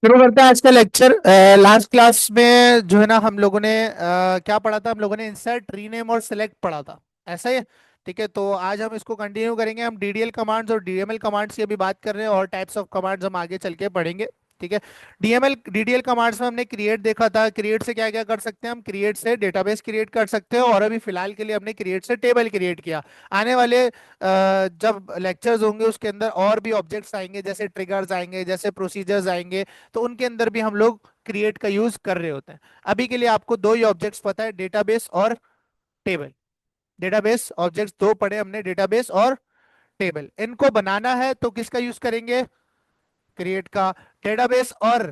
शुरू करते हैं आज का लेक्चर। लास्ट क्लास में जो है ना हम लोगों ने क्या पढ़ा था। हम लोगों ने इंसर्ट, रीनेम और सिलेक्ट पढ़ा था। ऐसा ही है? ठीक है, तो आज हम इसको कंटिन्यू करेंगे। हम डीडीएल कमांड्स और डीएमएल कमांड्स की अभी बात कर रहे हैं और टाइप्स ऑफ कमांड्स हम आगे चल के पढ़ेंगे। ठीक है। डीएमएल डीडीएल कमांड्स में हमने क्रिएट देखा था। क्रिएट से क्या क्या कर सकते हैं हम? क्रिएट से डेटाबेस क्रिएट कर सकते हैं और अभी फिलहाल के लिए हमने क्रिएट से टेबल क्रिएट किया। आने वाले जब लेक्चर्स होंगे उसके अंदर और भी ऑब्जेक्ट्स आएंगे, जैसे ट्रिगर्स आएंगे, जैसे प्रोसीजर्स आएंगे, तो उनके अंदर भी हम लोग क्रिएट का यूज कर रहे होते हैं। अभी के लिए आपको दो ही ऑब्जेक्ट्स पता है, डेटाबेस और टेबल। डेटाबेस ऑब्जेक्ट्स दो पढ़े हमने, डेटाबेस और टेबल। इनको बनाना है तो किसका यूज करेंगे? क्रिएट का। डेटाबेस और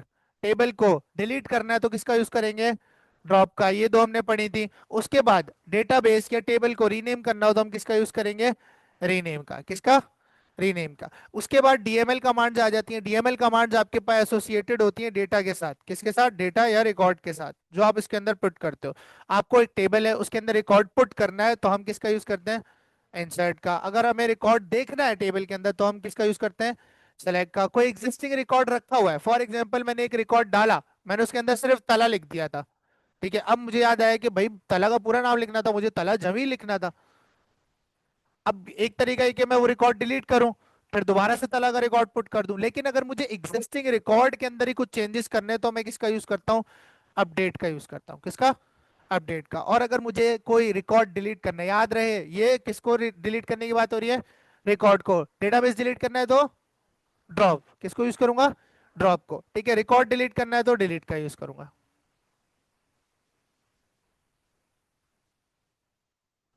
टेबल को डिलीट करना है तो किसका यूज करेंगे? ड्रॉप का। ये दो हमने पढ़ी थी। उसके बाद डेटाबेस या टेबल को रीनेम करना हो तो हम किसका यूज करेंगे? रीनेम का। किसका? रीनेम का। उसके बाद डीएमएल कमांड्स आ जाती हैं। डीएमएल कमांड्स आपके पास एसोसिएटेड होती हैं डेटा के साथ। किसके साथ? डेटा या रिकॉर्ड के साथ, जो आप इसके अंदर पुट करते हो। आपको एक टेबल है, उसके अंदर रिकॉर्ड पुट करना है तो हम किसका यूज करते हैं? इंसर्ट का। अगर हमें रिकॉर्ड देखना है टेबल के अंदर तो हम किसका यूज करते हैं? सेलेक्ट का। कोई एग्जिस्टिंग रिकॉर्ड रखा हुआ है, फॉर एग्जांपल मैंने एक रिकॉर्ड डाला, मैंने उसके अंदर सिर्फ तला लिख दिया था। ठीक है, अब मुझे याद आया कि भाई तला का पूरा नाम लिखना था, मुझे तला जमी लिखना था। अब एक तरीका है कि मैं वो रिकॉर्ड डिलीट करूं, फिर दोबारा से तला का रिकॉर्ड पुट कर दूं। लेकिन अगर मुझे एग्जिस्टिंग रिकॉर्ड के अंदर ही कुछ चेंजेस करने हैं तो मैं किसका यूज करता हूं? अपडेट का यूज करता हूं। किसका? अपडेट का। और अगर मुझे कोई रिकॉर्ड डिलीट करना है, याद रहे ये किसको डिलीट करने की बात हो रही है? रिकॉर्ड को। डेटाबेस डिलीट करना है तो ड्रॉप। किसको यूज करूंगा? ड्रॉप को। ठीक है, रिकॉर्ड डिलीट करना है तो डिलीट का यूज करूंगा।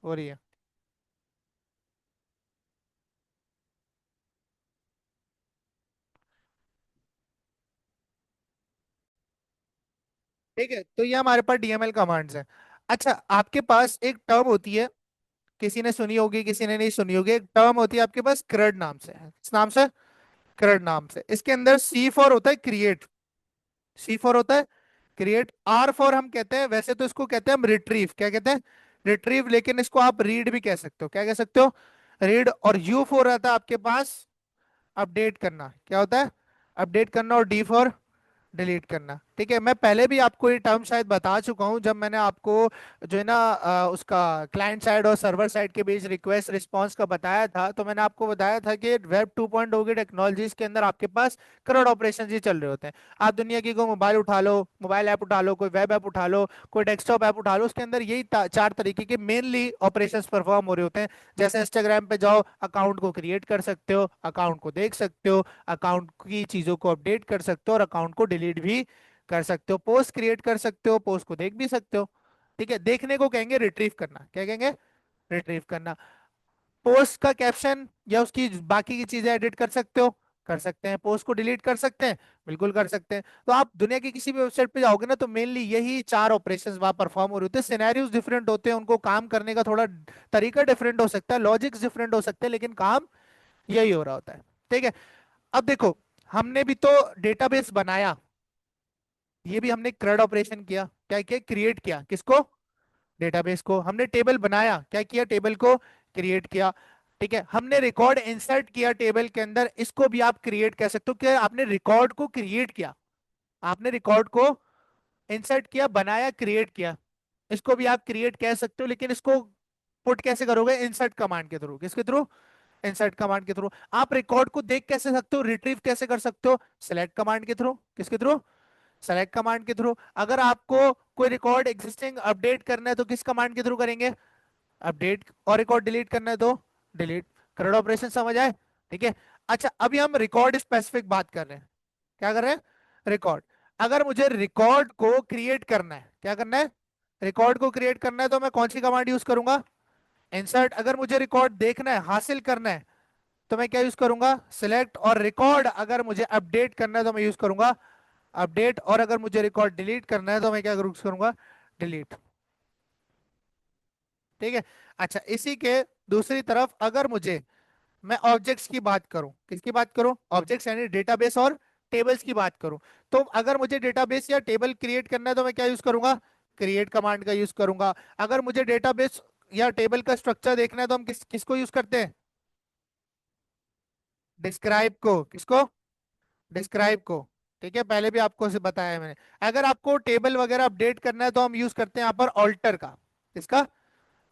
हो रही है? ठीक है, तो ये हमारे पास डीएमएल कमांड्स हैं। अच्छा, आपके पास एक टर्म होती है, किसी ने सुनी होगी किसी ने नहीं सुनी होगी। एक टर्म होती है आपके पास CRUD नाम से। किस नाम से? CRUD नाम से। इसके अंदर सी फॉर होता है क्रिएट। सी फॉर होता है क्रिएट। आर फॉर हम कहते हैं, वैसे तो इसको कहते हैं हम रिट्रीव। क्या कहते हैं? रिट्रीव। लेकिन इसको आप रीड भी कह सकते हो। क्या कह सकते हो? रीड। और यू फॉर रहता है आपके पास अपडेट करना। क्या होता है? अपडेट करना। और डी फॉर डिलीट करना। ठीक है, मैं पहले भी आपको ये टर्म शायद बता चुका हूं जब मैंने आपको जो है ना उसका क्लाइंट साइड और सर्वर साइड के बीच रिक्वेस्ट रिस्पांस का बताया था। तो मैंने आपको बताया था कि वेब 2.0 की टेक्नोलॉजीज के अंदर आपके पास करोड़ ऑपरेशन ही चल रहे होते हैं। आप दुनिया की कोई मोबाइल उठा लो, मोबाइल ऐप उठा लो, कोई वेब ऐप उठा लो, कोई डेस्कटॉप ऐप उठा लो, उसके अंदर यही चार तरीके के मेनली ऑपरेशंस परफॉर्म हो रहे होते हैं। जैसे इंस्टाग्राम पे जाओ, अकाउंट को क्रिएट कर सकते हो, अकाउंट को देख सकते हो, अकाउंट की चीजों को अपडेट कर सकते हो और अकाउंट को डिलीट भी कर सकते हो। पोस्ट क्रिएट कर सकते हो, पोस्ट को देख भी सकते हो। ठीक है, देखने को कहेंगे रिट्रीव करना। क्या कहेंगे? रिट्रीव करना। पोस्ट का कैप्शन या उसकी बाकी की चीजें एडिट कर सकते हो। कर सकते हैं। पोस्ट को डिलीट कर सकते हैं। बिल्कुल कर सकते हैं। तो आप दुनिया की किसी भी वेबसाइट पे जाओगे ना तो मेनली यही चार ऑपरेशंस वहां परफॉर्म हो रहे होते हैं। सिनेरियोज डिफरेंट होते हैं, उनको काम करने का थोड़ा तरीका डिफरेंट हो सकता है, लॉजिक्स डिफरेंट हो सकते हैं, लेकिन काम यही हो रहा होता है। ठीक है। अब देखो, हमने भी तो डेटाबेस बनाया, ये भी हमने CRUD ऑपरेशन किया। क्या किया? क्रिएट किया। किसको? डेटाबेस को। हमने टेबल बनाया, क्या किया? टेबल को क्रिएट किया। ठीक है, हमने रिकॉर्ड इंसर्ट किया टेबल के अंदर, इसको भी आप क्रिएट कह सकते हो कि आपने रिकॉर्ड को क्रिएट किया। आपने रिकॉर्ड को इंसर्ट किया, बनाया, क्रिएट किया। इसको भी आप क्रिएट कह सकते हो, लेकिन इसको पुट कैसे करोगे? इंसर्ट कमांड के थ्रू। किसके थ्रू? इंसर्ट कमांड के थ्रू। आप रिकॉर्ड को देख कैसे सकते हो, रिट्रीव कैसे कर सकते हो? सेलेक्ट कमांड के थ्रू। किसके थ्रू? सेलेक्ट कमांड के थ्रू। अगर आपको कोई रिकॉर्ड एग्जिस्टिंग अपडेट करना है तो किस कमांड के थ्रू करेंगे? अपडेट। और रिकॉर्ड डिलीट करना है तो डिलीट। करंट ऑपरेशन समझ आए? ठीक है। अच्छा, अभी हम रिकॉर्ड स्पेसिफिक बात कर रहे हैं। क्या कर रहे हैं? रिकॉर्ड। अगर मुझे रिकॉर्ड को क्रिएट करना है, क्या करना है? रिकॉर्ड को क्रिएट करना है तो मैं कौन सी कमांड यूज करूंगा? इंसर्ट। अगर मुझे रिकॉर्ड देखना है, हासिल करना है, तो मैं क्या यूज करूंगा? सिलेक्ट। और रिकॉर्ड अगर मुझे अपडेट करना है तो मैं यूज करूंगा अपडेट। और अगर मुझे रिकॉर्ड डिलीट करना है तो मैं क्या यूज करूंगा? डिलीट। ठीक है। अच्छा, इसी के दूसरी तरफ अगर मुझे, मैं ऑब्जेक्ट्स की बात करूं, किसकी बात करूं? ऑब्जेक्ट्स यानी डेटाबेस और टेबल्स की बात करूं, तो अगर मुझे डेटाबेस या टेबल क्रिएट करना है तो मैं क्या यूज करूंगा? क्रिएट कमांड का यूज करूंगा। अगर मुझे डेटाबेस या टेबल का स्ट्रक्चर देखना है तो हम किसको यूज करते हैं? डिस्क्राइब को। किसको? डिस्क्राइब को। ठीक है, पहले भी आपको से बताया है मैंने। अगर आपको टेबल वगैरह अपडेट करना है तो हम यूज करते हैं यहाँ पर ऑल्टर का। इसका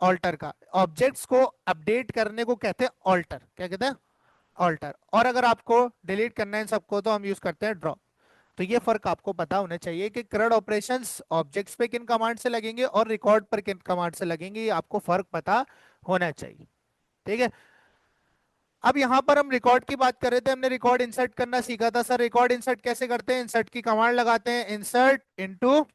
ऑल्टर का, ऑब्जेक्ट्स को अपडेट करने को कहते हैं ऑल्टर। क्या कहते हैं? ऑल्टर। और अगर आपको डिलीट करना है इन सबको तो हम यूज करते हैं ड्रॉप। तो ये फर्क आपको पता होना चाहिए कि करंट ऑपरेशंस ऑब्जेक्ट्स पे किन कमांड से लगेंगे और रिकॉर्ड पर किन कमांड से लगेंगे, ये आपको फर्क पता होना चाहिए। ठीक है। अब यहाँ पर हम रिकॉर्ड की बात कर रहे थे, हमने रिकॉर्ड इंसर्ट करना सीखा था। सर रिकॉर्ड इंसर्ट कैसे करते हैं? इंसर्ट की कमांड लगाते हैं, इंसर्ट इनटू,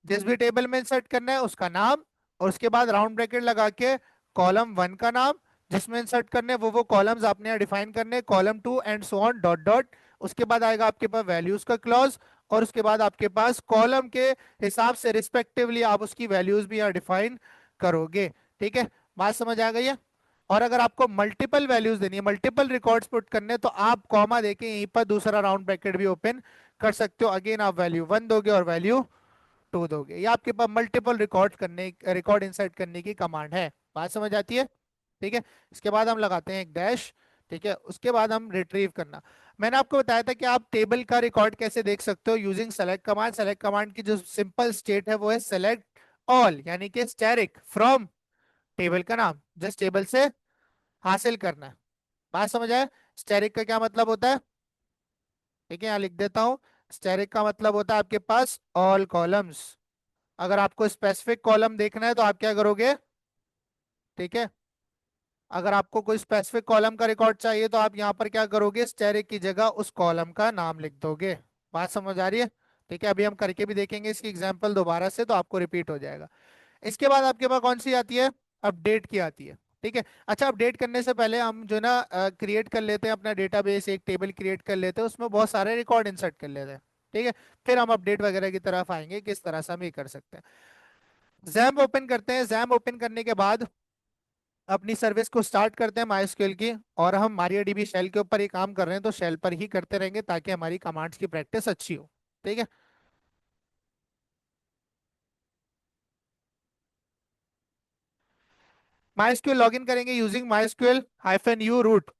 जिस भी टेबल में इंसर्ट करना है उसका नाम, और उसके बाद राउंड ब्रैकेट लगा के कॉलम 1 का नाम, जिसमें इंसर्ट करने हैं वो कॉलम्स आपने यहाँ डिफाइन करने हैं, column 2 and so on dot dot. उसके बाद आएगा आपके पास वैल्यूज का क्लॉज, और उसके बाद आपके पास कॉलम के हिसाब से रिस्पेक्टिवली आप उसकी वैल्यूज भी यहाँ डिफाइन करोगे। ठीक है, बात समझ आ गई है? और अगर आपको मल्टीपल वैल्यूज देनी है, मल्टीपल रिकॉर्ड्स पुट करने हैं, तो आप कॉमा देके यहीं पर दूसरा राउंड ब्रैकेट भी ओपन कर सकते हो। अगेन आप वैल्यू 1 दोगे और वैल्यू 2 दोगे। ये आपके पास मल्टीपल रिकॉर्ड इंसर्ट करने की कमांड है। बात समझ आती है? ठीक है। इसके बाद हम लगाते हैं एक डैश। ठीक है, उसके बाद हम रिट्रीव करना। मैंने आपको बताया था कि आप टेबल का रिकॉर्ड कैसे देख सकते हो, using select command. Select command की जो सिंपल स्टेट है वो है सेलेक्ट ऑल, यानी कि स्टैटिक फ्रॉम टेबल का नाम, जिस टेबल से हासिल करना है। बात समझ आए? स्टैटिक का क्या मतलब होता है? ठीक है, यहाँ लिख देता हूँ। स्टैटिक का मतलब होता है आपके पास ऑल कॉलम्स। अगर आपको स्पेसिफिक कॉलम देखना है तो आप क्या करोगे? ठीक है, अगर आपको कोई स्पेसिफिक कॉलम का रिकॉर्ड चाहिए तो आप यहाँ पर क्या करोगे? स्टैटिक की जगह उस कॉलम का नाम लिख दोगे। बात समझ आ रही है? ठीक है, अभी हम करके भी देखेंगे इसकी एग्जांपल दोबारा से, तो आपको रिपीट हो जाएगा। इसके बाद आपके पास कौन सी आती है? अपडेट की आती है। ठीक है। अच्छा, अपडेट करने से पहले हम जो ना क्रिएट कर लेते हैं अपना डेटाबेस, एक टेबल क्रिएट कर लेते हैं, उसमें बहुत सारे रिकॉर्ड इंसर्ट कर लेते हैं। ठीक है, फिर हम अपडेट वगैरह की तरफ आएंगे, किस तरह से हम ये कर सकते हैं। जैम ओपन करते हैं। जैम ओपन करने के बाद अपनी सर्विस को स्टार्ट करते हैं माइस्क्यूएल की, और हम MariaDB शेल के ऊपर ही काम कर रहे हैं तो शेल पर ही करते रहेंगे ताकि हमारी कमांड्स की प्रैक्टिस अच्छी हो। ठीक है। माइस्क्यूएल लॉगिन करेंगे यूजिंग माइस्क्यूएल -u रूट।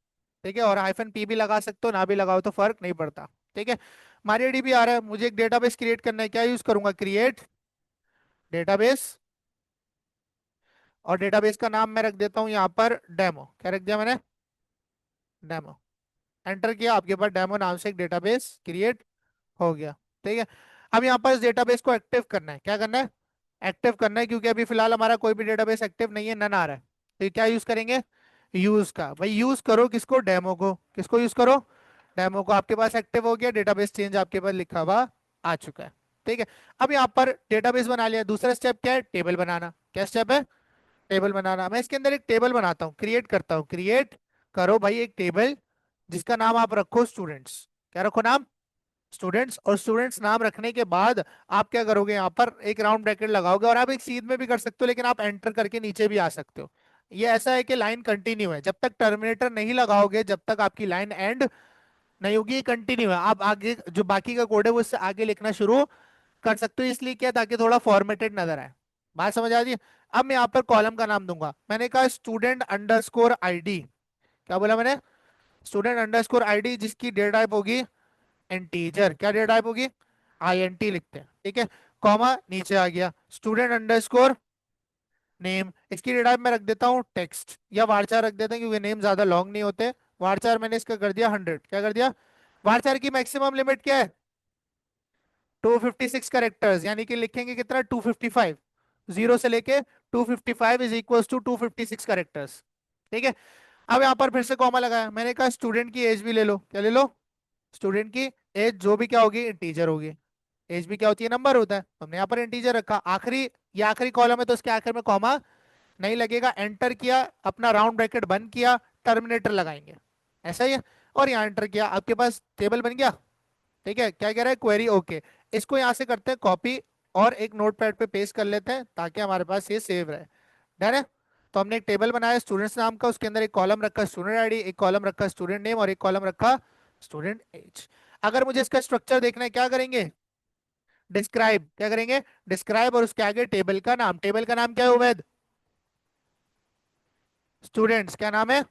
ठीक है, और -p भी लगा सकते हो, ना भी लगाओ तो फर्क नहीं पड़ता। ठीक है। MariaDB आ रहा है, मुझे एक डेटाबेस क्रिएट करना है, क्या यूज करूंगा? Create database. और डेटाबेस का नाम मैं रख देता हूं यहाँ पर डेमो। क्या रख दिया मैंने? डेमो। एंटर किया, आपके पास डेमो नाम से एक डेटाबेस क्रिएट हो गया। ठीक है। अब यहाँ पर इस डेटाबेस को एक्टिव करना है। क्या करना है? एक्टिव करना है, क्योंकि अभी फिलहाल हमारा कोई भी डेटाबेस एक्टिव नहीं है, नन आ रहा है। तो ये क्या यूज करेंगे? यूज का। भाई यूज करो किसको? डेमो को। किसको यूज करो? डेमो को। आपके पास एक्टिव हो गया, डेटाबेस चेंज आपके पास लिखा हुआ आ चुका है। ठीक है। अब यहाँ पर डेटाबेस बना लिया, दूसरा स्टेप क्या है? टेबल बनाना। क्या स्टेप है? टेबल बनाना। मैं इसके अंदर एक टेबल बनाता हूँ, क्रिएट करता हूँ। क्रिएट करो भाई एक टेबल, जिसका नाम आप रखो स्टूडेंट्स। क्या रखो नाम? स्टूडेंट्स। और स्टूडेंट्स नाम रखने के बाद आप क्या करोगे? यहाँ पर एक राउंड ब्रैकेट लगाओगे, और आप एक सीध में भी कर सकते हो, लेकिन आप एंटर करके नीचे भी आ सकते हो। ये ऐसा है कि लाइन कंटिन्यू है, जब तक टर्मिनेटर नहीं लगाओगे जब तक आपकी लाइन एंड नहीं होगी, ये कंटिन्यू है। आप आगे जो बाकी का कोड है वो इससे आगे लिखना शुरू कर सकते हो, इसलिए क्या, ताकि थोड़ा फॉर्मेटेड नजर आए। बात समझ आ रही है? अब मैं यहाँ पर कॉलम का नाम दूंगा, मैंने कहा स्टूडेंट_ID। क्या बोला मैंने? स्टूडेंट_ID, जिसकी डेटा टाइप होगी इंटीजर। क्या डेटा टाइप होगी? INT लिखते हैं। ठीक है, कॉमा नीचे आ गया, स्टूडेंट_नेम। इसकी डेटा टाइप मैं रख देता हूँ टेक्स्ट, या वारचार रख देते हैं क्योंकि नेम ज्यादा लॉन्ग नहीं होते। वारचार मैंने इसका कर दिया 100। क्या कर दिया? वारचार की मैक्सिमम लिमिट क्या है? 256 करेक्टर्स, यानी कि लिखेंगे कितना? 255। जीरो से लेके 255 इज इक्वल टू 256 करेक्टर्स। ठीक है। अब यहाँ पर फिर से कॉमा लगाया, मैंने कहा स्टूडेंट की एज भी ले लो। क्या ले लो? स्टूडेंट की एज जो भी क्या होगी? इंटीजर होगी। एज भी क्या होती है? नंबर होता है, तो हमने यहाँ पर इंटीजर रखा। आखिरी, ये आखिरी कॉलम है तो इसके आखिर में कॉमा नहीं लगेगा। एंटर किया, अपना राउंड ब्रैकेट बंद किया, टर्मिनेटर लगाएंगे। ऐसा ही है। और यहाँ एंटर किया, आपके पास टेबल बन गया। ठीक है, क्या कह रहा है? Query okay. इसको यहाँ से करते हैं कॉपी, और एक नोटपैड पे पेस्ट कर लेते हैं ताकि हमारे पास ये सेव रहे। डन है? तो हमने एक टेबल बनाया स्टूडेंट्स नाम का, उसके अंदर एक कॉलम रखा स्टूडेंट ID, एक कॉलम रखा स्टूडेंट नेम, और एक कॉलम रखा स्टूडेंट एज। अगर मुझे इसका स्ट्रक्चर देखना है, क्या करेंगे? डिस्क्राइब। क्या करेंगे? डिस्क्राइब, और उसके आगे टेबल का नाम। टेबल का नाम क्या है उवैद? स्टूडेंट्स। क्या नाम है?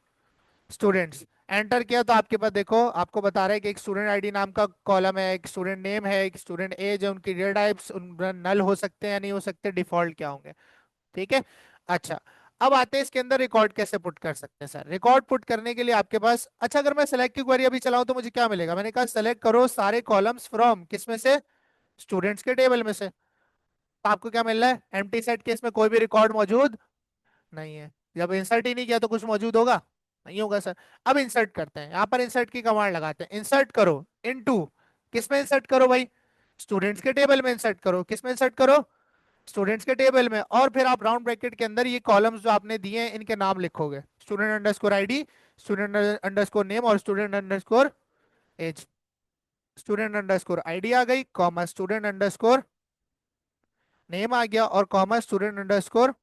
स्टूडेंट्स। एंटर किया तो आपके पास देखो, आपको बता रहा है कि एक स्टूडेंट आईडी नाम का कॉलम है, एक स्टूडेंट नेम है, एक स्टूडेंट एज है, उनकी डेटा टाइप्स नल हो सकते हैं या नहीं हो सकते, डिफॉल्ट क्या होंगे। ठीक है। अच्छा, अब आते हैं इसके अंदर रिकॉर्ड कैसे पुट कर सकते हैं सर। रिकॉर्ड पुट करने के लिए आपके पास, अच्छा अगर मैं सेलेक्ट की क्वेरी अभी चलाऊं तो मुझे क्या मिलेगा, मैंने कहा सेलेक्ट करो सारे कॉलम्स फ्रॉम किस में से, स्टूडेंट्स के टेबल में से। तो आपको क्या मिल रहा है, एम्प्टी सेट के, इसमें कोई भी रिकॉर्ड मौजूद नहीं है। जब इंसर्ट ही नहीं किया तो कुछ मौजूद होगा, नहीं होगा सर। अब इंसर्ट करते हैं, यहाँ पर इंसर्ट की कमांड लगाते हैं, इंसर्ट करो इनटू, किस में इंसर्ट करो भाई, स्टूडेंट्स के टेबल में इंसर्ट करो। किस में इंसर्ट करो, स्टूडेंट्स के टेबल में। और फिर आप राउंड ब्रैकेट के अंदर ये कॉलम्स जो आपने दिए हैं इनके नाम लिखोगे, student underscore ID, student underscore name और student underscore age. Student underscore ID आ गई, कॉमा स्टूडेंट अंडरस्कोर नेम आ गया, और कॉमा स्टूडेंट अंडरस्कोर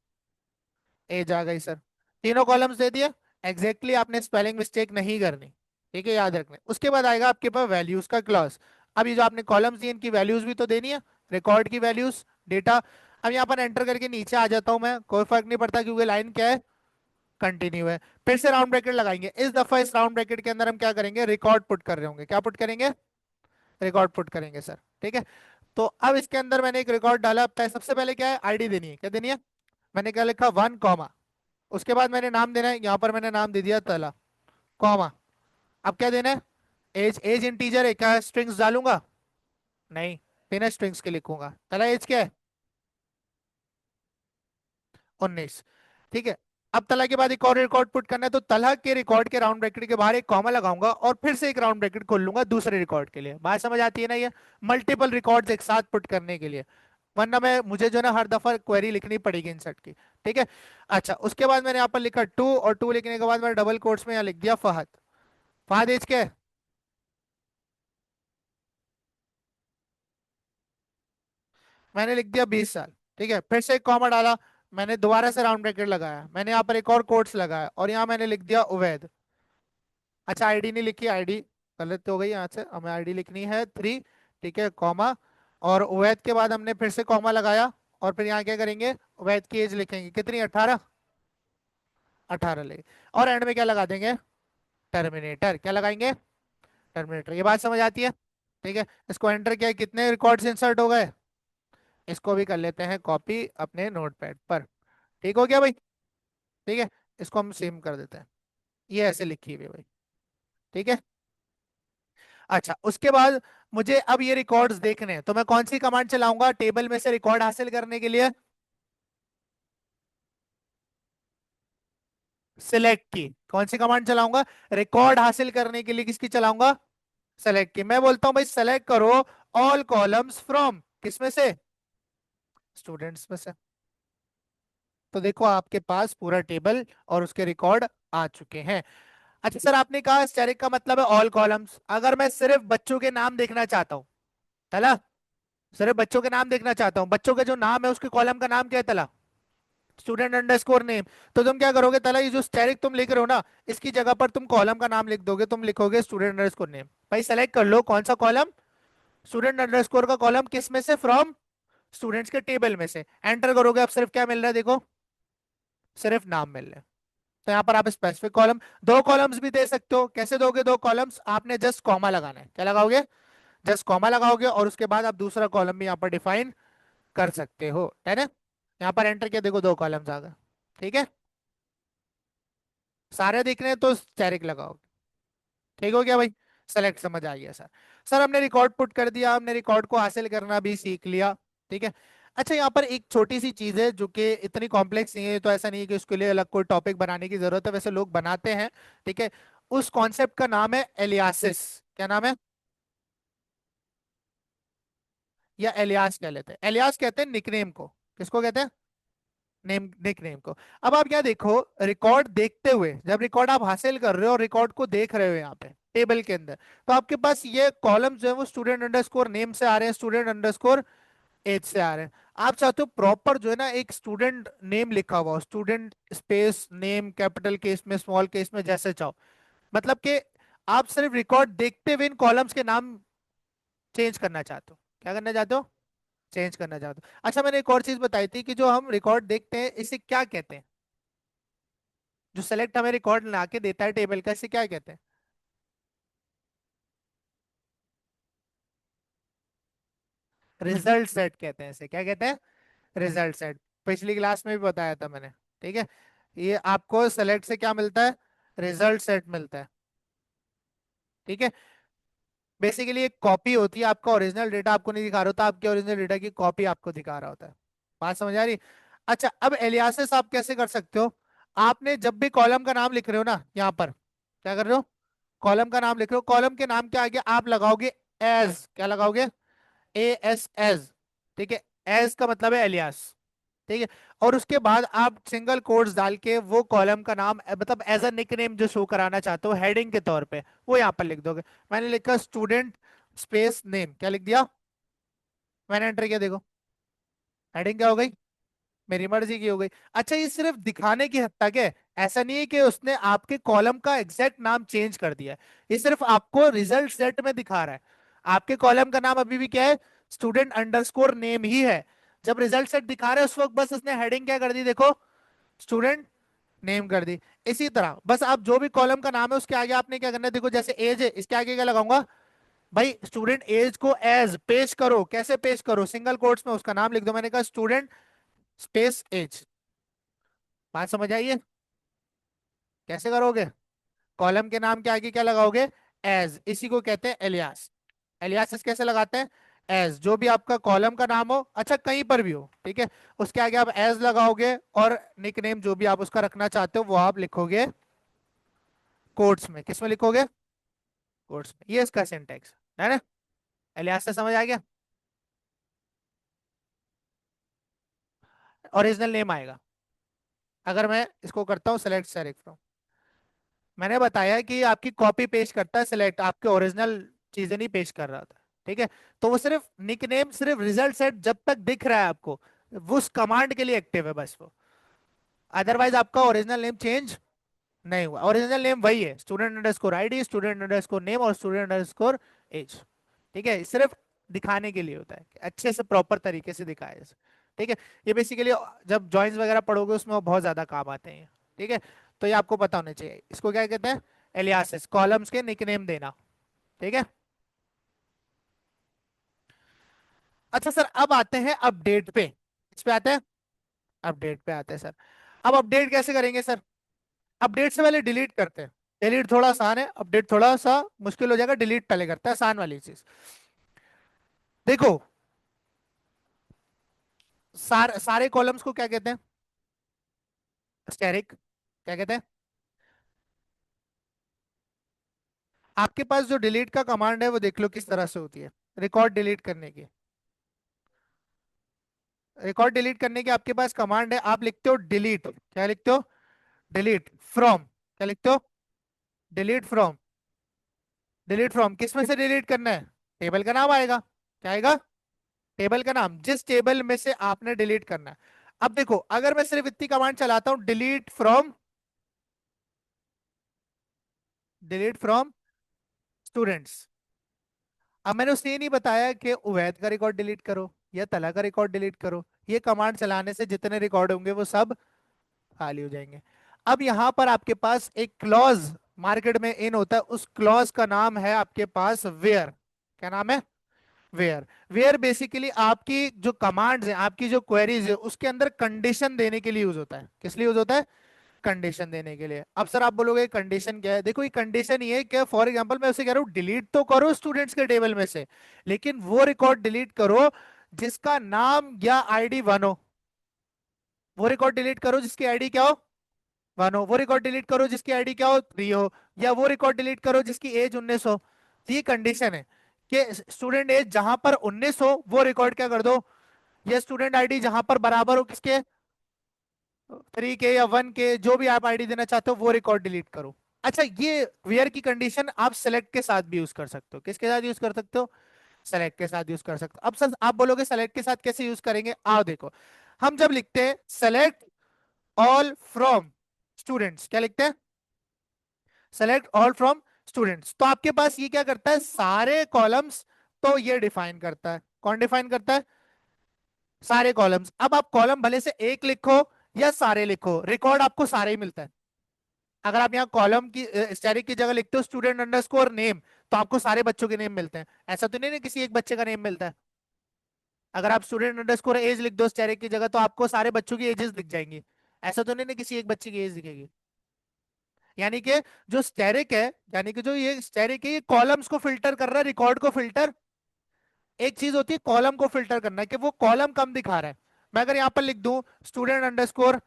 एज आ गई सर। तीनों कॉलम्स दे दिए। एग्जैक्टली आपने स्पेलिंग मिस्टेक नहीं करनी, ठीक है, याद रखना। उसके बाद आएगा आपके पास वैल्यूज का क्लॉज। अब ये जो आपने कॉलम्स दिए इनकी वैल्यूज भी तो देनी है, रिकॉर्ड की वैल्यूज, डेटा। अब यहाँ पर एंटर करके नीचे आ जाता हूं मैं, कोई फर्क नहीं पड़ता क्योंकि लाइन क्या है, कंटिन्यू है। फिर से राउंड ब्रैकेट लगाएंगे, इस दफा इस राउंड ब्रैकेट के अंदर हम क्या करेंगे, रिकॉर्ड पुट कर रहे होंगे। क्या पुट करेंगे, रिकॉर्ड पुट करेंगे सर। ठीक है। तो अब इसके अंदर मैंने एक रिकॉर्ड डाला, सबसे पहले क्या है, आईडी देनी है। क्या देनी है, मैंने क्या लिखा, वन कॉमा, उसके बाद मैंने नाम देना है, यहाँ पर मैंने नाम दे दिया तला, कॉमा। अब क्या देना है, एज, एज इंटीजर है क्या, स्ट्रिंग्स डालूंगा, नहीं, बिना स्ट्रिंग्स के लिखूंगा। तला एज क्या है, 19। ठीक है। अब तला के बाद एक और रिकॉर्ड पुट करना है, तो तला के रिकॉर्ड के राउंड ब्रैकेट के बाहर एक कॉमा लगाऊंगा और फिर से एक राउंड ब्रैकेट खोल लूंगा दूसरे रिकॉर्ड के लिए। बात समझ आती है ना, ये मल्टीपल रिकॉर्ड्स एक साथ पुट करने के लिए, वरना मैं मुझे जो है ना हर दफा क्वेरी लिखनी पड़ेगी इंसर्ट की। ठीक है। अच्छा, उसके बाद मैंने यहाँ पर लिखा टू, और टू लिखने के बाद मैंने डबल कोट्स में यहाँ लिख दिया फहद। फहद एज क्या है, मैंने लिख दिया 20 साल। ठीक है, फिर से एक कॉमा डाला, मैंने दोबारा से राउंड ब्रैकेट लगाया, मैंने यहाँ पर एक और कोट्स लगाया और यहाँ मैंने लिख दिया उवैद। अच्छा, आईडी नहीं लिखी, आईडी गलत हो गई, यहाँ से हमें आईडी लिखनी है 3। ठीक है, कॉमा, और उवैद के बाद हमने फिर से कॉमा लगाया, और फिर यहाँ क्या करेंगे, उवैद की एज लिखेंगे कितनी, 18, 18 ले, और एंड में क्या लगा देंगे, टर्मिनेटर। क्या लगाएंगे, टर्मिनेटर। ये बात समझ आती है। ठीक है, इसको एंटर किया, कितने रिकॉर्ड्स इंसर्ट हो गए, इसको भी कर लेते हैं कॉपी अपने नोटपैड पर। ठीक हो गया भाई। ठीक है, इसको हम सेव कर देते हैं, ये ऐसे लिखी हुई है भाई। ठीक है। अच्छा, उसके बाद मुझे अब ये रिकॉर्ड्स देखने हैं, तो मैं कौन सी कमांड चलाऊंगा टेबल में से रिकॉर्ड हासिल करने के लिए, सिलेक्ट की। कौन सी कमांड चलाऊंगा, रिकॉर्ड हासिल करने के लिए किसकी चलाऊंगा, सेलेक्ट की। मैं बोलता हूं भाई सेलेक्ट करो ऑल कॉलम्स फ्रॉम किसमें से, स्टूडेंट्स में से। तो देखो आपके पास पूरा टेबल और उसके रिकॉर्ड आ चुके हैं। अच्छा सर, आपने कहा स्टैटिक का मतलब है ऑल कॉलम्स, अगर मैं सिर्फ बच्चों के नाम देखना चाहता हूं, तला, सिर्फ बच्चों के नाम देखना चाहता हूं, बच्चों के जो नाम है उसके कॉलम का नाम क्या है, तला, स्टूडेंट अंडरस्कोर नेम। तो तुम क्या करोगे तला, ये जो स्टैटिक तुम लिख रहे हो ना, इसकी जगह पर तुम कॉलम का नाम लिख दोगे, तुम लिखोगे स्टूडेंट अंडरस्कोर नेम। भाई सेलेक्ट कर लो कौन सा कॉलम, स्टूडेंट अंडरस्कोर का कॉलम, किस में से, फ्रॉम स्टूडेंट्स के टेबल में से। एंटर करोगे, अब सिर्फ क्या मिल रहा है देखो, सिर्फ नाम मिल रहे हैं। तो यहाँ पर आप स्पेसिफिक कॉलम, दो कॉलम्स भी दे सकते हो। कैसे दोगे दो कॉलम्स, आपने जस्ट कॉमा लगाना है। क्या लगाओगे, जस्ट कॉमा लगाओगे, और उसके बाद आप दूसरा कॉलम भी यहाँ पर डिफाइन कर सकते हो, है ना। यहाँ पर एंटर किया, देखो दो कॉलम्स आ गए। ठीक है, सारे दिख रहे हैं तो स्टैटिक लगाओगे। ठीक हो गया भाई, सेलेक्ट समझ आ गया सर। सर हमने रिकॉर्ड पुट कर दिया, हमने रिकॉर्ड को हासिल करना भी सीख लिया। ठीक है। अच्छा, यहाँ पर एक छोटी सी चीज है जो कि इतनी कॉम्प्लेक्स नहीं है, तो ऐसा नहीं है कि उसके लिए अलग कोई टॉपिक बनाने की जरूरत है, वैसे लोग बनाते हैं। ठीक है, उस कॉन्सेप्ट का नाम है एलियासिस। क्या नाम है, या एलियास कह लेते हैं, एलियास कहते हैं निकनेम को। किसको कहते हैं, नेम, निकनेम को। अब आप क्या देखो, रिकॉर्ड देखते हुए, जब रिकॉर्ड आप हासिल कर रहे हो और रिकॉर्ड को देख रहे हो यहाँ पे टेबल के अंदर, तो आपके पास ये कॉलम जो है वो स्टूडेंट अंडरस्कोर नेम से आ रहे हैं, स्टूडेंट अंडरस्कोर एज से आ रहे हैं। आप चाहते हो प्रॉपर जो है ना एक स्टूडेंट नेम लिखा हुआ, student space name, capital case में, स्मॉल केस में, जैसे चाहो। मतलब कि आप सिर्फ रिकॉर्ड देखते हुए इन कॉलम्स के नाम चेंज करना चाहते हो। क्या करना चाहते हो, चेंज करना चाहते हो। अच्छा, मैंने एक और चीज बताई थी कि जो हम रिकॉर्ड देखते हैं इसे क्या कहते हैं, जो सेलेक्ट हमें रिकॉर्ड ला के देता है टेबल का, इसे क्या कहते हैं, रिजल्ट सेट कहते हैं इसे, क्या कहते हैं? Result set. पिछली क्लास में भी बताया था मैंने। ठीक है, ये आपको सेलेक्ट से क्या मिलता है? रिजल्ट सेट मिलता है। ठीक है, बेसिकली एक कॉपी होती है, आपका ओरिजिनल डेटा आपको नहीं दिखा रहा होता, आपके ओरिजिनल डेटा की कॉपी आपको दिखा रहा होता है। बात समझ आ रही? अच्छा, अब एलियासिस आप कैसे कर सकते हो? आपने जब भी कॉलम का नाम लिख रहे हो ना, यहाँ पर क्या कर रहे हो? कॉलम का नाम लिख रहे हो, कॉलम के नाम के आगे आप लगाओगे एज। क्या लगाओगे? As age. ठीक है, एज का मतलब है एलियास। ठीक है, और उसके बाद आप सिंगल कोट्स डाल के वो कॉलम का नाम मतलब एज अ निकनेम जो शो कराना चाहते हो हेडिंग के तौर पे, वो यहाँ पर लिख दोगे। मैंने लिखा स्टूडेंट स्पेस नेम, क्या लिख दिया? मैंने एंटर किया, देखो हेडिंग क्या हो गई? मेरी मर्जी की हो गई। अच्छा, ये सिर्फ दिखाने की हद तक है, ऐसा नहीं है कि उसने आपके कॉलम का एग्जैक्ट नाम चेंज कर दिया है। ये सिर्फ आपको रिजल्ट सेट में दिखा रहा है। आपके कॉलम का नाम अभी भी क्या है? स्टूडेंट अंडरस्कोर नेम ही है। जब रिजल्ट सेट दिखा रहा है उस वक्त बस उसने हेडिंग क्या कर दी, देखो, स्टूडेंट नेम कर दी। इसी तरह बस आप जो भी कॉलम का नाम है उसके आगे आपने क्या करना है, देखो जैसे एज है, इसके आगे क्या लगाऊंगा? भाई स्टूडेंट एज को एज पेश करो। कैसे पेश करो? सिंगल कोट्स में उसका नाम लिख दो। मैंने कहा स्टूडेंट स्पेस एज। बात समझ आइए? कैसे करोगे? कॉलम के नाम के आगे क्या लगाओगे? एज। इसी को कहते हैं एलियास। एलियासिस कैसे लगाते हैं? एज, जो भी आपका कॉलम का नाम हो, अच्छा कहीं पर भी हो, ठीक है, उसके आगे आप एज लगाओगे और निकनेम जो भी आप उसका रखना चाहते हो वो आप लिखोगे कोट्स में। किस में लिखोगे? कोट्स में। ये इसका सिंटेक्स है ना। एलियास से समझ आ गया? ओरिजिनल नेम आएगा। अगर मैं इसको करता हूँ सेलेक्ट सेलेक्ट, मैंने बताया कि आपकी कॉपी पेश करता है सिलेक्ट, आपके ओरिजिनल चीजें नहीं पेश कर रहा था। ठीक है, तो वो सिर्फ निकनेम, सिर्फ रिजल्ट सेट जब तक दिख रहा है आपको, वो उस कमांड के लिए एक्टिव है बस वो। अदरवाइज आपका ओरिजिनल नेम चेंज नहीं हुआ। ओरिजिनल नेम वही है, student underscore ID, student underscore name और स्टूडेंट अंडरस्कोर एज। ठीक है, सिर्फ दिखाने के लिए होता है कि अच्छे से प्रॉपर तरीके से दिखाए जैसे। ठीक है, ये बेसिकली जब जॉइंस वगैरह पढ़ोगे उसमें वो बहुत ज्यादा काम आते हैं। ठीक है, तो ये आपको पता होना चाहिए। इसको क्या कहते हैं? एलियासिस, कॉलम्स के निकनेम देना। ठीक है, अच्छा सर, अब आते हैं अपडेट पे। इस पे आते हैं, अपडेट पे आते हैं सर। अब अपडेट कैसे करेंगे सर? अपडेट से पहले डिलीट करते हैं। डिलीट थोड़ा आसान है, अपडेट थोड़ा सा मुश्किल हो जाएगा। डिलीट पहले करते हैं, आसान वाली चीज। देखो, सारे कॉलम्स को क्या कहते हैं? स्टैटिक। क्या कहते हैं? आपके पास जो डिलीट का कमांड है वो देख लो किस तरह से होती है। रिकॉर्ड डिलीट करने की, रिकॉर्ड डिलीट करने की आपके पास कमांड है। आप लिखते हो डिलीट, क्या लिखते हो? Delete from. क्या लिखते हो? Delete from. डिलीट फ्रॉम किस में से डिलीट करना है? टेबल का नाम आएगा। क्या आएगा? टेबल का नाम, जिस टेबल में से आपने डिलीट करना है। अब देखो, अगर मैं सिर्फ इतनी कमांड चलाता हूं, delete from, delete from students. अब मैंने उसे ये नहीं बताया कि उवैद का रिकॉर्ड डिलीट करो या तला का रिकॉर्ड डिलीट करो। ये कमांड चलाने से जितने रिकॉर्ड होंगे वो सब खाली हो जाएंगे। अब यहां पर आपके पास एक क्लॉज मार्केट में इन होता है, उस क्लॉज का नाम है आपके पास वेयर। क्या नाम है? वेयर। वेयर बेसिकली आपकी जो कमांड्स हैं, आपकी जो क्वेरीज है, उसके अंदर कंडीशन देने के लिए यूज होता है। किस लिए यूज होता है? कंडीशन देने के लिए। अब सर आप बोलोगे कंडीशन क्या है? देखो, ये कंडीशन ये है कि फॉर एग्जांपल मैं उसे कह रहा हूँ डिलीट तो करो स्टूडेंट्स के टेबल में से, लेकिन वो रिकॉर्ड डिलीट करो जिसका नाम या आईडी वन हो। वो रिकॉर्ड डिलीट करो जिसकी आईडी क्या हो? वन हो। वो रिकॉर्ड डिलीट करो जिसकी आईडी क्या हो? थ्री हो। या वो रिकॉर्ड डिलीट करो जिसकी एज 19 हो। तो ये कंडीशन है कि स्टूडेंट एज जहां पर 19 हो वो रिकॉर्ड क्या कर दो, या स्टूडेंट आईडी जहां पर बराबर हो किसके? थ्री के या वन के, जो भी आप आईडी देना चाहते हो वो रिकॉर्ड डिलीट करो। अच्छा, ये वेयर की कंडीशन आप सेलेक्ट के साथ भी यूज कर सकते हो। किसके साथ यूज कर सकते हो? सेलेक्ट के साथ यूज कर सकते हो। अब सर आप बोलोगे सेलेक्ट के साथ कैसे यूज करेंगे? आओ देखो, हम जब लिखते हैं सेलेक्ट ऑल फ्रॉम स्टूडेंट्स, क्या लिखते हैं? सेलेक्ट ऑल फ्रॉम स्टूडेंट्स, तो आपके पास ये क्या करता है? सारे कॉलम्स। तो ये डिफाइन करता है, कौन डिफाइन करता है? सारे कॉलम्स। अब आप कॉलम भले से एक लिखो या सारे लिखो, रिकॉर्ड आपको सारे ही मिलता है। अगर आप यहाँ कॉलम की स्टैटिक की जगह लिखते हो स्टूडेंट अंडरस्कोर नेम, तो आपको सारे बच्चों के नेम मिलते हैं। ऐसा तो नहीं ना किसी एक बच्चे का नेम मिलता है। अगर आप स्टूडेंट अंडरस्कोर एज लिख दो स्टैरिक की जगह, तो आपको सारे बच्चों की एजेस दिख जाएंगी। ऐसा तो नहीं ना किसी एक बच्चे की एज दिखेगी। यानी कि जो स्टैरिक है, यानी कि जो ये स्टैरिक है, ये कॉलम्स को फिल्टर कर रहा है, रिकॉर्ड को फिल्टर। एक चीज होती है कॉलम को फिल्टर करना, कि वो कॉलम कम दिखा रहा है। मैं अगर यहां पर लिख दूं student underscore,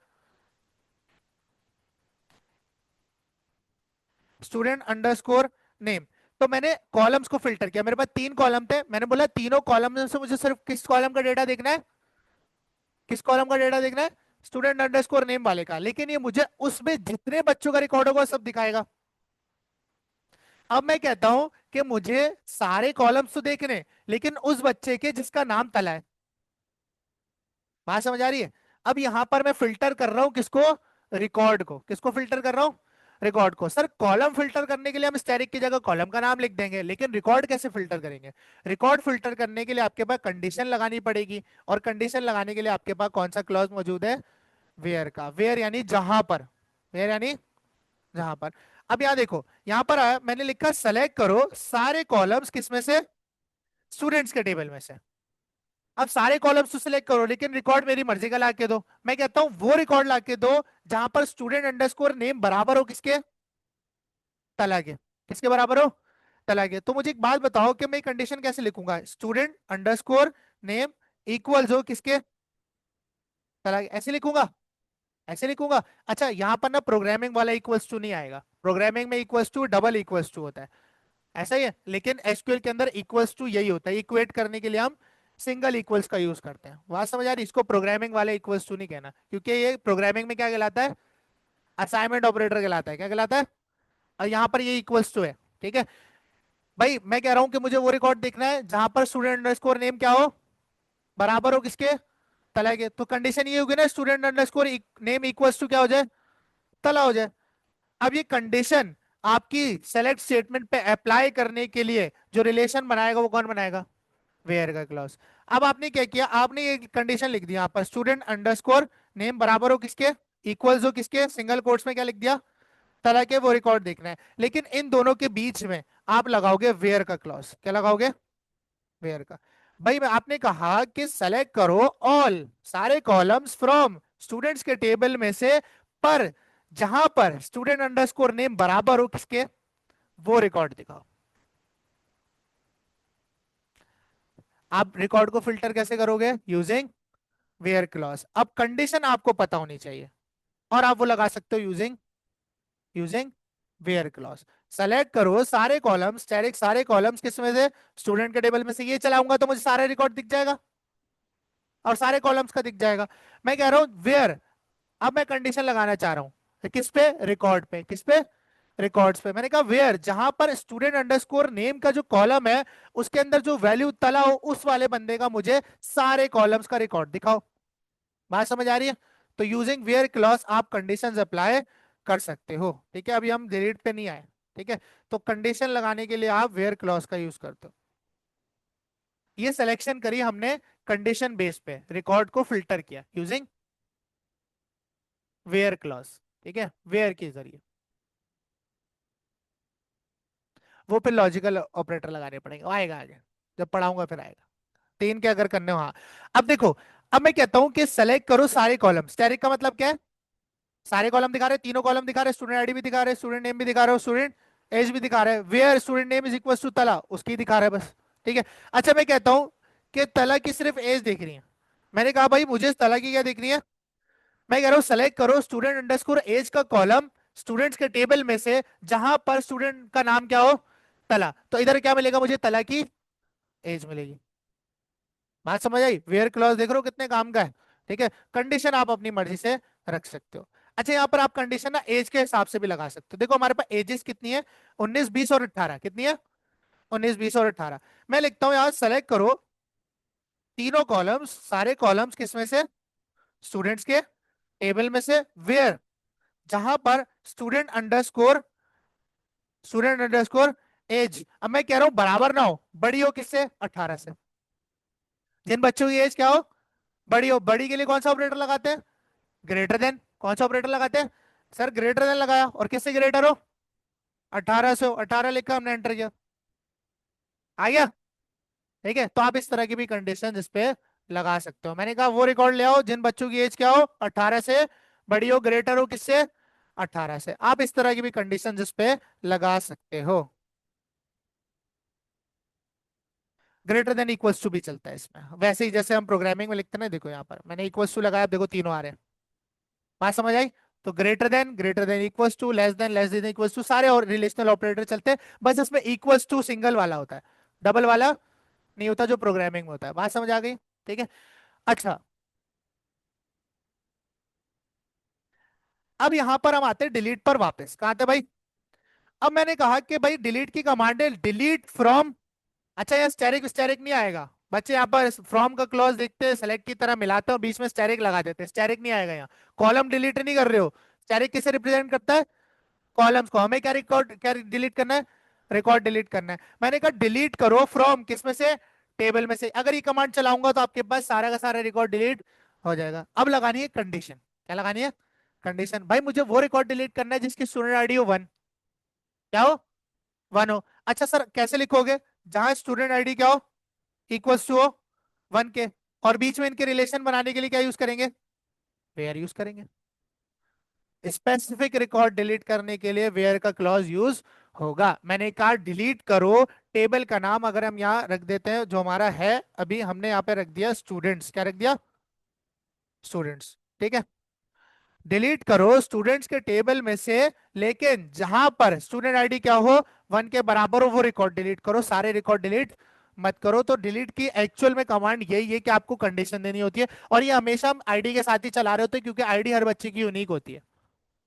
student underscore name, तो मैंने कॉलम्स को फिल्टर किया। मेरे पास 3 कॉलम थे, मैंने बोला तीनों कॉलम में से मुझे सिर्फ किस कॉलम का डेटा देखना है, किस कॉलम का डेटा देखना है, स्टूडेंट अंडरस्कोर नेम वाले का। लेकिन ये मुझे उसमें जितने बच्चों का रिकॉर्ड होगा सब दिखाएगा। अब मैं कहता हूं कि मुझे सारे कॉलम्स तो देखने, लेकिन उस बच्चे के जिसका नाम तला है। बात समझ आ रही है? अब यहां पर मैं फिल्टर कर रहा हूं किसको, रिकॉर्ड को। किसको फिल्टर कर रहा हूं, रिकॉर्ड को। सर कॉलम फिल्टर करने के लिए हम स्टैटिक की जगह कॉलम का नाम लिख देंगे, लेकिन रिकॉर्ड कैसे फिल्टर करेंगे? रिकॉर्ड फिल्टर करने के लिए आपके पास कंडीशन लगानी पड़ेगी, और कंडीशन लगाने के लिए आपके पास कौन सा क्लॉज मौजूद है, वेयर का। वेयर यानी जहां पर, वेयर यानी जहां पर। अब यहां देखो, यहां पर मैंने लिखा सेलेक्ट करो सारे कॉलम्स किसमें से, स्टूडेंट्स के टेबल में से। अब सारे कॉलम्स तो सिलेक्ट करो, लेकिन रिकॉर्ड मेरी मर्जी का लाके दो। मैं कहता हूं वो रिकॉर्ड लाके दो जहां पर स्टूडेंट अंडरस्कोर नेम बराबर हो किसके, तला के। किसके बराबर हो, तला के। तो मुझे एक बात बताओ कि मैं कंडीशन कैसे लिखूंगा, स्टूडेंट अंडरस्कोर नेम इक्वल्स हो किसके, तला के। ऐसे लिखूंगा, ऐसे लिखूंगा। अच्छा यहां पर ना प्रोग्रामिंग वाला इक्वल्स टू नहीं आएगा, प्रोग्रामिंग में equals to double equals to होता है, ऐसा ही है। लेकिन एसक्यूएल के अंदर इक्वल्स टू यही होता है, इक्वेट करने के लिए हम सिंगल इक्वल्स का यूज करते हैं। बात समझ आ रही? इसको प्रोग्रामिंग वाले इक्वल्स टू नहीं कहना, क्योंकि ये प्रोग्रामिंग में क्या कहलाता है, असाइनमेंट ऑपरेटर कहलाता है। क्या कहलाता है? और यहाँ पर ये इक्वल्स टू है। ठीक है भाई, मैं कह रहा हूं कि मुझे वो रिकॉर्ड देखना है जहां पर स्टूडेंट अंडरस्कोर नेम क्या हो, बराबर हो किसके, तला के। तो कंडीशन ये होगी ना, student underscore name equals to क्या हो जाए, तला हो जाए। अब ये कंडीशन आपकी सेलेक्ट स्टेटमेंट पे अप्लाई करने के लिए जो रिलेशन बनाएगा वो कौन बनाएगा, वेयर का क्लॉज। अब आपने क्या किया, आपने ये कंडीशन लिख दिया यहाँ पर, स्टूडेंट अंडरस्कोर नेम बराबर हो किसके, इक्वल्स हो किसके, सिंगल कोट्स में क्या लिख दिया, तरह के। वो रिकॉर्ड देखना है, लेकिन इन दोनों के बीच में आप लगाओगे वेयर का क्लॉज। क्या लगाओगे, वेयर का। भाई मैं आपने कहा कि सेलेक्ट करो ऑल सारे कॉलम्स फ्रॉम स्टूडेंट्स के टेबल में से, पर जहां पर स्टूडेंट अंडरस्कोर नेम बराबर हो किसके, वो रिकॉर्ड दिखाओ। आप रिकॉर्ड को फिल्टर कैसे करोगे, यूजिंग वेयर क्लॉज। अब कंडीशन आपको पता होनी चाहिए, और आप वो लगा सकते हो using, using var clause. Select करो सारे कॉलम्स, डायरेक्ट सारे कॉलम्स किस में से, स्टूडेंट के टेबल में से। ये चलाऊंगा तो मुझे सारा रिकॉर्ड दिख जाएगा, और सारे कॉलम्स का दिख जाएगा। मैं कह रहा हूं वेयर, अब मैं कंडीशन लगाना चाह रहा हूं किस पे, रिकॉर्ड पे। किस पे, रिकॉर्ड्स पे। मैंने कहा वेयर जहां पर स्टूडेंट अंडरस्कोर नेम का जो कॉलम है उसके अंदर जो वैल्यू तला हो, उस वाले बंदे का मुझे सारे कॉलम्स का रिकॉर्ड दिखाओ। बात समझ आ रही है? तो यूजिंग वेयर क्लॉज आप कंडीशंस अप्लाई कर सकते हो। ठीक है, अभी हम डिलीट पे नहीं आए। ठीक है, तो कंडीशन लगाने के लिए आप वेयर क्लॉज का यूज करते हो। ये सिलेक्शन करी हमने कंडीशन बेस पे, रिकॉर्ड को फिल्टर किया यूजिंग वेयर क्लॉज। ठीक है, वेयर के जरिए। वो फिर लॉजिकल ऑपरेटर लगाने पड़ेंगे, वो आएगा आगे, जब पढ़ाऊंगा फिर आएगा। तीन के अगर करने हो, हाँ। अब देखो, अब मैं कहता हूं कि सेलेक्ट करो सारे कॉलम। स्टैटिक का मतलब क्या है, सारे कॉलम दिखा रहे, तीनों कॉलम दिखा रहे, स्टूडेंट आईडी भी दिखा रहे, स्टूडेंट नेम भी दिखा रहे, स्टूडेंट एज भी दिखा रहे हैं। Where student name is equal to तला, उसकी दिखा रहा है बस। ठीक है। अच्छा मैं कहता हूं कि तला की सिर्फ एज देख रही है। मैंने कहा भाई मुझे तला की क्या देखनी है, मैं कह रहा हूं सेलेक्ट करो स्टूडेंट अंडरस्कोर एज का कॉलम स्टूडेंट्स के टेबल में से जहां पर स्टूडेंट का नाम क्या हो, तला। तो इधर क्या मिलेगा मुझे, तला की एज मिलेगी। बात समझ आई? वेयर क्लॉज देख रहे हो कितने काम का है। ठीक है, कंडीशन आप अपनी मर्जी से रख सकते हो। अच्छा यहाँ पर आप कंडीशन ना एज के हिसाब से भी लगा सकते हो। देखो हमारे पास एजेस कितनी है, 19 20 और 18। कितनी है, 19 20 और 18। मैं लिखता हूँ यहाँ सेलेक्ट करो तीनों कॉलम्स, सारे कॉलम्स किसमें से, स्टूडेंट्स के टेबल में से, वेयर जहां पर स्टूडेंट अंडरस्कोर एज। अब मैं कह रहा हूं बराबर ना हो, बड़ी हो किससे, 18 से। जिन बच्चों की एज क्या हो, बड़ी हो, बड़ी के लिए कौन सा ऑपरेटर लगाते हैं, ग्रेटर देन। कौन सा ऑपरेटर लगाते हैं सर, ग्रेटर देन लगाया, और किससे ग्रेटर हो, 18 से हो। 18 लिखा हमने, एंटर किया, आ गया। ठीक है, तो आप इस तरह की भी कंडीशन इस पे लगा सकते हो। मैंने कहा वो रिकॉर्ड ले आओ जिन बच्चों की एज क्या हो, 18 से बड़ी हो, ग्रेटर हो किससे, 18 से। आप इस तरह की भी कंडीशन इस पे लगा सकते हो। ग्रेटर देन इक्वल्स टू भी चलता है इसमें, वैसे ही जैसे हम प्रोग्रामिंग में लिखते हैं ना। देखो यहाँ पर मैंने इक्वल्स टू लगाया, अब देखो तीनों आ रहे हैं। बात समझ आई? तो greater than equals to, less than equals to, सारे और रिलेशनल ऑपरेटर चलते हैं। बस इसमें इक्वल्स टू सिंगल वाला होता है, डबल वाला नहीं होता जो प्रोग्रामिंग में होता है। बात समझ आ गई? ठीक है। अच्छा, अब यहां पर हम आते हैं डिलीट पर वापस। कहाँ थे भाई? अब मैंने कहा कि भाई डिलीट की कमांड है डिलीट फ्रॉम। अच्छा, यहाँ स्टैरिक स्टैरिक नहीं आएगा बच्चे। यहाँ पर फ्रॉम का क्लॉज देखते हैं, सेलेक्ट की तरह मिलाते हो, बीच में स्टैरिक लगा देते हैं, स्टैरिक नहीं आएगा यहाँ। कॉलम डिलीट नहीं कर रहे हो। स्टैरिक किसे रिप्रेजेंट करता है? कॉलम्स को। हमें क्या रिकॉर्ड, क्या डिलीट करना है? रिकॉर्ड डिलीट करना है। मैंने कहा डिलीट करो फ्रॉम किस में से, टेबल में से। अगर ये कमांड चलाऊंगा तो आपके पास सारा का सारा रिकॉर्ड डिलीट हो जाएगा। अब लगानी है कंडीशन। क्या लगानी है? कंडीशन। भाई मुझे वो रिकॉर्ड डिलीट करना है जिसकी स्टूडेंट आईडी हो वन। क्या हो? वन हो। अच्छा सर कैसे लिखोगे? जहां स्टूडेंट आईडी क्या हो, इक्वल्स टू हो वन के, और बीच में इनके रिलेशन बनाने के लिए क्या यूज करेंगे? वेयर यूज करेंगे। स्पेसिफिक रिकॉर्ड डिलीट करने के लिए वेयर का क्लॉज यूज होगा। मैंने कहा डिलीट करो टेबल का नाम, अगर हम यहाँ रख देते हैं जो हमारा है, अभी हमने यहाँ पे रख दिया स्टूडेंट्स। क्या रख दिया? स्टूडेंट्स। ठीक है। डिलीट करो स्टूडेंट्स के टेबल में से, लेकिन जहां पर स्टूडेंट आईडी क्या हो, वन के बराबर हो, वो रिकॉर्ड डिलीट करो, सारे रिकॉर्ड डिलीट मत करो। तो डिलीट की एक्चुअल में कमांड यही है कि आपको कंडीशन देनी होती है, और ये हमेशा हम आईडी के साथ ही चला रहे होते हैं, क्योंकि आईडी हर बच्चे की यूनिक होती है।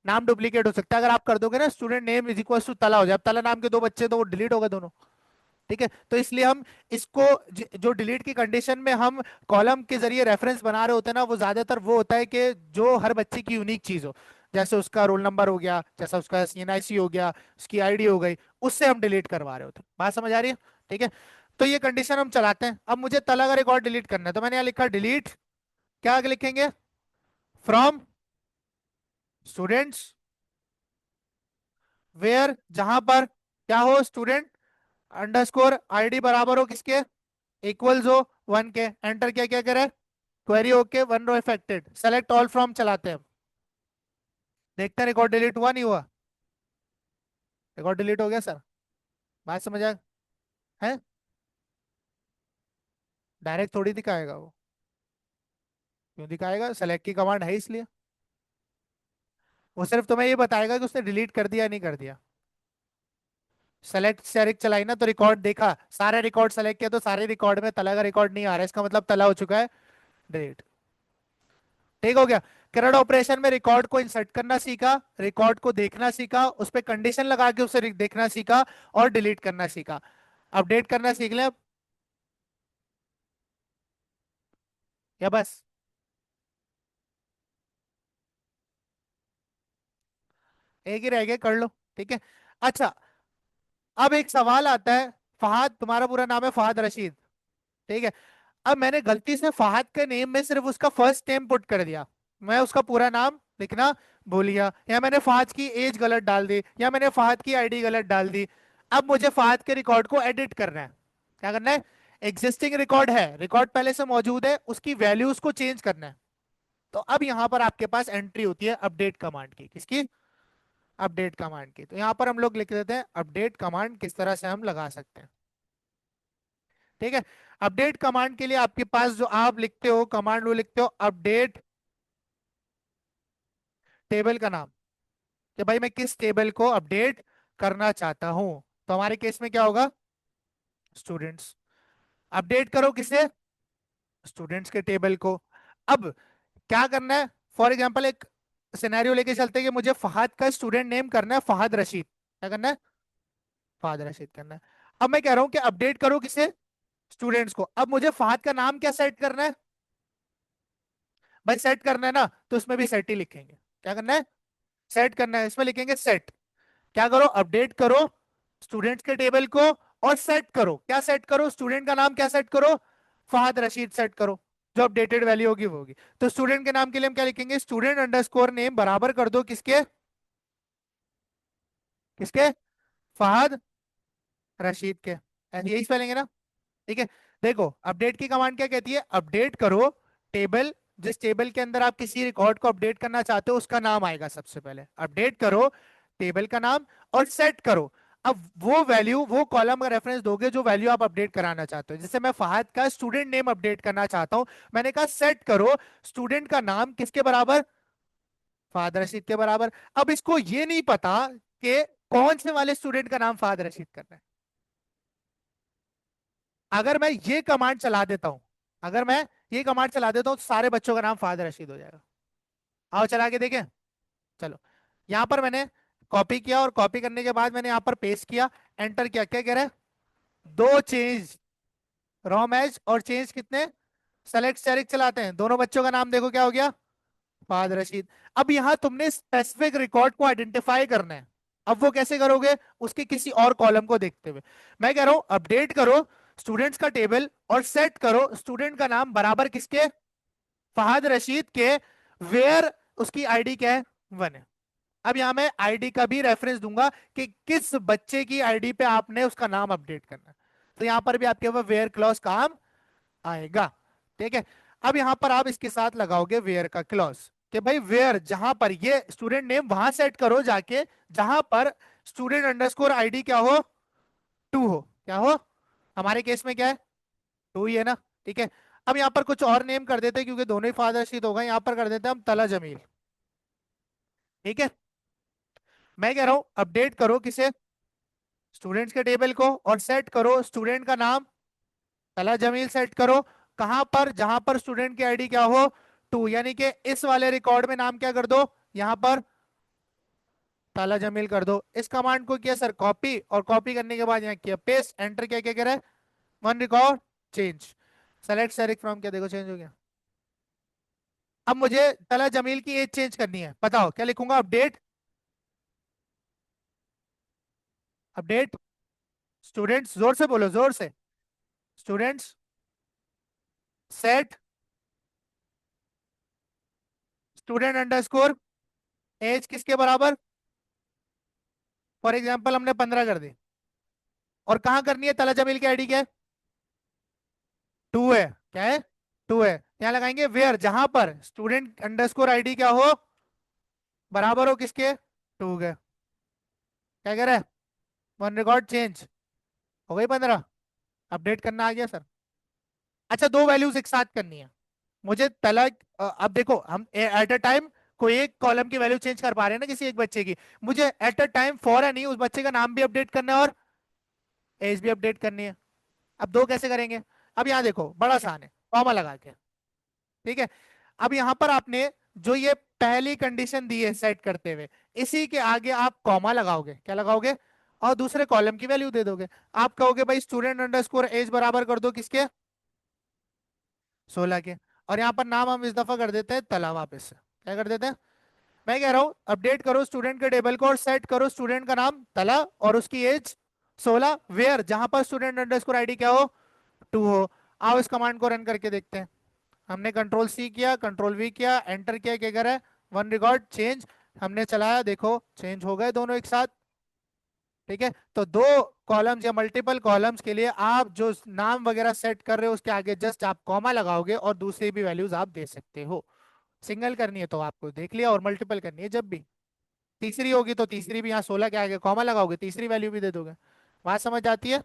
नाम डुप्लीकेट हो सकता है। अगर आप कर दोगे ना student name is equal to तला हो जाए, अब तला नाम के दो बच्चे तो वो डिलीट हो गए दोनों। ठीक है। तो इसलिए हम इसको जो डिलीट की कंडीशन में हम कॉलम के जरिए रेफरेंस बना रहे होते हैं ना, वो ज्यादातर वो होता है कि जो हर बच्चे की यूनिक चीज हो। जैसे उसका रोल नंबर हो गया, जैसा उसका सीएनआईसी हो गया, उसकी आईडी हो गई, उससे हम डिलीट करवा रहे होते हैं। बात समझ आ रही है? ठीक है। तो ये कंडीशन हम चलाते हैं। अब मुझे तला का रिकॉर्ड डिलीट करना है, तो मैंने यहाँ लिखा डिलीट, क्या आगे लिखेंगे, फ्रॉम स्टूडेंट्स वेयर, जहां पर क्या हो, स्टूडेंट अंडरस्कोर आईडी बराबर हो किसके, इक्वल्स हो वन के। एंटर क्या क्या करे, query okay, one row affected, select all from चलाते हैं। देखते हैं रिकॉर्ड डिलीट हुआ नहीं हुआ। रिकॉर्ड डिलीट हो गया सर। बात समझ आ है? डायरेक्ट थोड़ी दिखाएगा वो। क्यों दिखाएगा? सेलेक्ट की कमांड है इसलिए। वो सिर्फ तुम्हें ये बताएगा कि उसने डिलीट कर दिया नहीं कर दिया। सेलेक्ट सेलेक्ट चलाई ना, तो रिकॉर्ड देखा, सारे रिकॉर्ड सेलेक्ट किया, तो सारे रिकॉर्ड में तला का रिकॉर्ड नहीं आ रहा है, इसका मतलब तला हो चुका है डिलीट। ठीक हो गया। करंट ऑपरेशन में रिकॉर्ड को इंसर्ट करना सीखा, रिकॉर्ड को देखना सीखा, उस पर कंडीशन लगा के उसे देखना सीखा, और डिलीट करना सीखा। अपडेट करना सीख ले अब, या बस एक ही रह गया, कर लो। ठीक है। अच्छा, अब एक सवाल आता है। फहद, तुम्हारा पूरा नाम है फहद रशीद। ठीक है। अब मैंने गलती से फहद के नेम में सिर्फ उसका फर्स्ट नेम पुट कर दिया, मैं उसका पूरा नाम लिखना भूल गया, या मैंने फहद की एज गलत डाल दी, या मैंने फहद की आईडी गलत डाल दी। अब मुझे फहद के रिकॉर्ड को एडिट करना है। क्या करना है? एग्जिस्टिंग रिकॉर्ड है, रिकॉर्ड पहले से मौजूद है, उसकी वैल्यूज को चेंज करना है। तो अब यहां पर आपके पास एंट्री होती है अपडेट कमांड की। किसकी? अपडेट कमांड की। तो यहां पर हम लोग लिख देते हैं अपडेट कमांड किस तरह से हम लगा सकते हैं। ठीक है। अपडेट कमांड के लिए आपके पास जो आप लिखते हो कमांड, वो लिखते हो अपडेट टेबल का नाम, कि भाई मैं किस टेबल को अपडेट करना चाहता हूं। तो हमारे केस में क्या होगा, स्टूडेंट्स। अपडेट करो किसे, स्टूडेंट्स के टेबल को। अब क्या करना है, फॉर एग्जांपल एक सिनेरियो लेके चलते हैं कि मुझे फहद का स्टूडेंट नेम करना है फहद रशीद। क्या करना है? फहद रशीद करना है। अब मैं कह रहा हूं कि अपडेट करो किसे, स्टूडेंट्स को। अब मुझे फहद का नाम क्या सेट करना है? भाई सेट करना है ना, तो उसमें भी सेट ही लिखेंगे। क्या करना है? सेट करना है, इसमें लिखेंगे सेट। क्या करो, अपडेट करो स्टूडेंट्स के टेबल को, और सेट करो, क्या सेट करो, स्टूडेंट का नाम क्या सेट करो, फहद रशीद सेट करो। जो अपडेटेड वैल्यू होगी वो होगी। तो स्टूडेंट के नाम के लिए हम क्या लिखेंगे, स्टूडेंट अंडरस्कोर नेम बराबर कर दो किसके, किसके, फहद रशीद के। यही स्पेलिंग है ना? ठीक है। देखो अपडेट की कमांड क्या कहती है, अपडेट करो टेबल, जिस टेबल के अंदर आप किसी रिकॉर्ड को अपडेट करना चाहते हो उसका नाम आएगा सबसे पहले, अपडेट करो टेबल का नाम और सेट करो। अब वो वैल्यू, वो कॉलम का रेफरेंस दोगे जो वैल्यू आप अपडेट कराना चाहते हो। जैसे मैं फहद का स्टूडेंट नेम अपडेट करना चाहता हूं, मैंने कहा सेट करो स्टूडेंट का नाम किसके बराबर, फहद रशीद के बराबर। अब इसको ये नहीं पता कि कौन से वाले स्टूडेंट का नाम फहद रशीद करना है। अगर मैं ये कमांड चला देता हूं, अगर मैं ये कमांड चला देता हूं तो सारे बच्चों का नाम फहद रशीद हो जाएगा। आओ चला के देखें। चलो, यहां पर मैंने कॉपी किया और कॉपी करने के बाद मैंने यहां पर पेस्ट किया, एंटर किया, क्या कह रहा है, दो चेंज रोम एज और चेंज कितने, सेलेक्ट सेलेक्ट चलाते हैं, दोनों बच्चों का नाम देखो क्या हो गया, फहद रशीद। अब यहां तुमने स्पेसिफिक रिकॉर्ड को आइडेंटिफाई करना है। अब वो कैसे करोगे, उसके किसी और कॉलम को देखते हुए। मैं कह रहा हूं अपडेट करो स्टूडेंट्स का टेबल और सेट करो स्टूडेंट का नाम बराबर किसके, फहद रशीद के, वेयर उसकी आईडी क्या है, 1 है। अब यहां मैं आईडी का भी रेफरेंस दूंगा कि किस बच्चे की आईडी पे आपने उसका नाम अपडेट करना है। तो यहां पर भी आपके पास वेयर क्लॉज काम आएगा। ठीक है, अब यहां पर आप इसके साथ लगाओगे वेयर का क्लॉज कि भाई वेयर जहां पर ये स्टूडेंट नेम वहां सेट करो जाके जहां पर स्टूडेंट अंडरस्कोर आईडी क्या हो, 2 हो, क्या हो, हमारे केस में क्या है, 2 ही है ना। ठीक है, अब यहां पर कुछ और नेम कर देते हैं क्योंकि दोनों ही फादर शीट होगा, यहां पर कर देते हैं हम तला जमील। ठीक है, मैं कह रहा हूं अपडेट करो किसे, स्टूडेंट्स के टेबल को और सेट करो स्टूडेंट का नाम, तला जमील सेट करो कहां पर, जहां पर स्टूडेंट की आईडी क्या हो, 2, यानी कि इस वाले रिकॉर्ड में नाम क्या कर दो, यहां पर ताला जमील कर दो। इस कमांड को किया सर कॉपी, और कॉपी करने के बाद यहाँ किया पेस्ट, एंटर किया, क्या कह रहा है, 1 record change, select select from, क्या देखो चेंज हो गया। अब मुझे तला जमील की एज चेंज करनी है, बताओ क्या लिखूंगा, अपडेट, अपडेट स्टूडेंट्स, जोर से बोलो जोर से, students set student underscore age किसके बराबर, फॉर एग्जांपल हमने 15 कर दी, और कहां करनी है, तला जमील की आईडी क्या है, 2 है, क्या है, 2 है, यहाँ लगाएंगे वेयर जहां पर स्टूडेंट अंडरस्कोर आईडी क्या हो, बराबर हो किसके, 2 के। क्या कह रहा है, 1 रिकॉर्ड चेंज, हो गई 15, अपडेट करना आ गया सर। अच्छा, दो वैल्यूज एक साथ करनी है मुझे तला, अब देखो हम एट अ टाइम कोई एक कॉलम की वैल्यू चेंज कर पा रहे हैं ना किसी एक बच्चे की, मुझे एट अ टाइम फॉरन ही उस बच्चे का नाम भी अपडेट करना है और एज भी अपडेट करनी है। अब दो कैसे करेंगे, अब यहाँ देखो बड़ा आसान है, कॉमा लगा के। ठीक है, अब यहां पर आपने जो ये पहली कंडीशन दी है सेट करते हुए, इसी के आगे आप कॉमा लगाओगे, क्या लगाओगे, और दूसरे कॉलम की वैल्यू दे दोगे। आप कहोगे भाई स्टूडेंट अंडरस्कोर एज बराबर कर दो किसके, 16 के, और यहाँ पर नाम हम इस दफा कर देते हैं तला, वापस से क्या कर देते हैं, मैं कह रहा हूं अपडेट करो स्टूडेंट के टेबल को और सेट करो स्टूडेंट का नाम तला और उसकी एज 16, वेयर जहां पर स्टूडेंट अंडरस्कोर आईडी क्या हो, 2 हो। आओ इस कमांड को रन करके देखते हैं। हमने कंट्रोल सी किया, कंट्रोल वी किया, एंटर किया, क्या कर रहा है, 1 रिकॉर्ड चेंज, हमने चलाया, देखो चेंज हो गए दोनों एक साथ। ठीक है, तो दो कॉलम्स या मल्टीपल कॉलम्स के लिए आप जो नाम वगैरह सेट कर रहे हो उसके आगे जस्ट आप कॉमा लगाओगे और दूसरी भी वैल्यूज आप दे सकते हो। सिंगल करनी है तो आपको देख लिया, और मल्टीपल करनी है जब भी, तीसरी होगी तो तीसरी भी यहाँ 16 के आगे कॉमा लगाओगे, तीसरी वैल्यू भी दे दोगे। बात समझ आती है।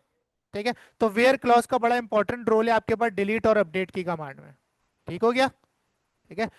ठीक है, तो वेयर क्लॉज का बड़ा इंपॉर्टेंट रोल है आपके पास डिलीट और अपडेट की कमांड में। ठीक हो गया। ठीक है,